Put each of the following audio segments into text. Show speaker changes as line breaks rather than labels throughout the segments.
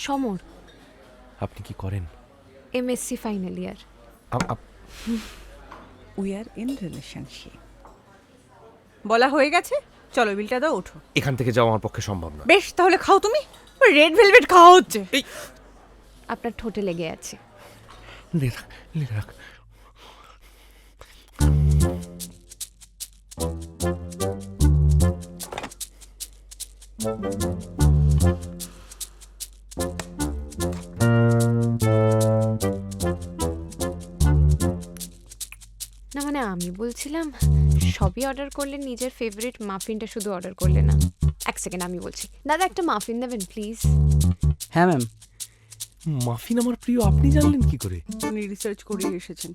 সমর।
আপনি কি করেন?
MSc final year.
We are in relationship. বলা হয়ে গেছে, চলো বিলটা দাও, ওঠো।
এখান থেকে যাওয়া আমার পক্ষে সম্ভব না।
বেশ, তাহলে খাও তুমি। রেড ভেলভেট খাওয়া হচ্ছে।
আপনার ঠোঁটে লেগে আছে।
রাখ।
না মানে আমি বলছিলাম সবই অর্ডার করলে, নিজের ফেভারিট মাফিনটা শুধু অর্ডার করলে না। এক সেকেন্ড, আমি বলছি। দাদা একটা মাফিন দেবেন প্লিজ।
হ্যাঁ ম্যাম।
মাফিন আমার প্রিয়, আপনি জানলেন কি করে?
উনি রিসার্চ করে এসেছেন।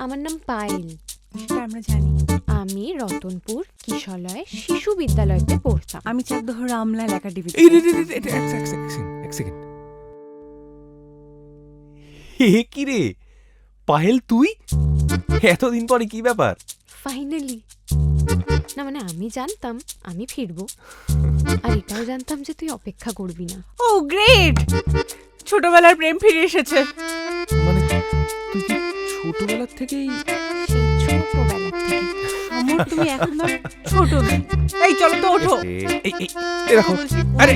আমার নাম পায়েল।
সেটা আমরা জানি।
আমি রতনপুর কিশলয় শিশু বিদ্যালয়তে পড়তাম।
আমি চাকদহ রামলাল একাডেমি।
এক সেকেন্ড। হে কি রে পাহেল, তুই এতদিন পরে? কি ব্যাপার?
ফাইনালি। না মানে আমি জানতাম আমি ফিরবো, আর এটাও জানতাম যে তুই অপেক্ষা করবি না।
ও গ্রেট, ছোটবেলার প্রেম ফিরে এসেছে।
মানে তুই কি ছোটবেলার থেকেই?
সেই ছোটবেলা থেকে।
আমার তুমি এখন ছোট মেয়ে। এই চলো তো, ওঠো।
এই দেখো, আরে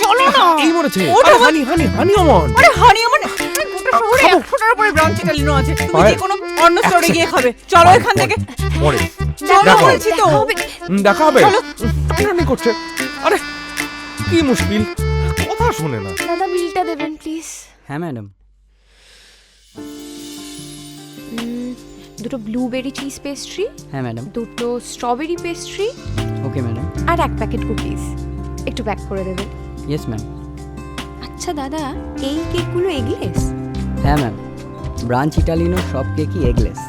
চলো না,
এই মরেছে।
ওঠো।
আরে হানি অমন।
আরে হানি অমন, গোটা শহরে 100টার উপরে ব্রাঞ্চ ইটালিনো আছে। তুমি যে কোনো অন্য স্টোরে গিয়ে খাবে। চলো এখান থেকে।
মরে
চলো
দেখো।
বলছি তো।
দেখা হবে। টানাটানি করছে। আরে কি মুশকিল, কথা শোনে না।
দাদা বিলটা দেবেন প্লিজ।
হ্যাঁ ম্যাডাম।
দুটো ব্লুবেরি চিজ পেস্ট্রি,
হ্যাঁ ম্যাডাম।
দুটো স্ট্রবেরি পেস্ট্রি,
ওকে ম্যাডাম।
আর এক প্যাকেট কুকিজ একটু প্যাক করে দেবেন।
Yes ma'am.
আচ্ছা দাদা, এই কেকগুলো এগলেস?
হ্যাঁ ম্যাম, ব্রাঞ্চ ইটালিনোর সব কেকই এগলেস।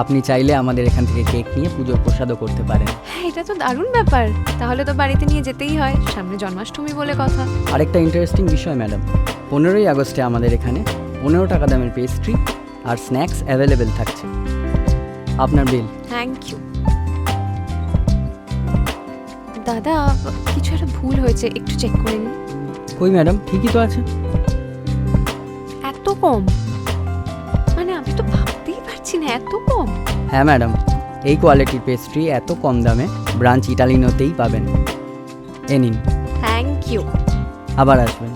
আপনি চাইলে আমাদের এখান থেকে কেক নিয়ে পুজোর প্রসাদও করতে পারেন।
হ্যাঁ, এটা তো দারুণ ব্যাপার। তাহলে তো বাড়িতে নিয়ে যেতেই হয়, সামনে জন্মাষ্টমী বলে কথা।
আরেকটা ইন্টারেস্টিং বিষয় ম্যাডাম, 15ই আগস্টে আমাদের এখানে 15 টাকা দামের পেস্ট্রি আর স্ন্যাক্স অ্যাভেলেবেল থাকছে। আপনার বিল।
থ্যাংক ইউ দাদা। কিছু একটা ভুল হয়েছে, একটু চেক করে নিন।
কই ম্যাডাম, ঠিকই তো আছে।
এত কম? মানে আমি তো ভাবতেই পারছি না, এত কম।
হ্যাঁ ম্যাডাম, এই কোয়ালিটির পেস্ট্রি এত কম দামে ব্রাঞ্চ ইটালিনোতেই পাবেন। এ নিন।
Thank you.
আবার আসবেন।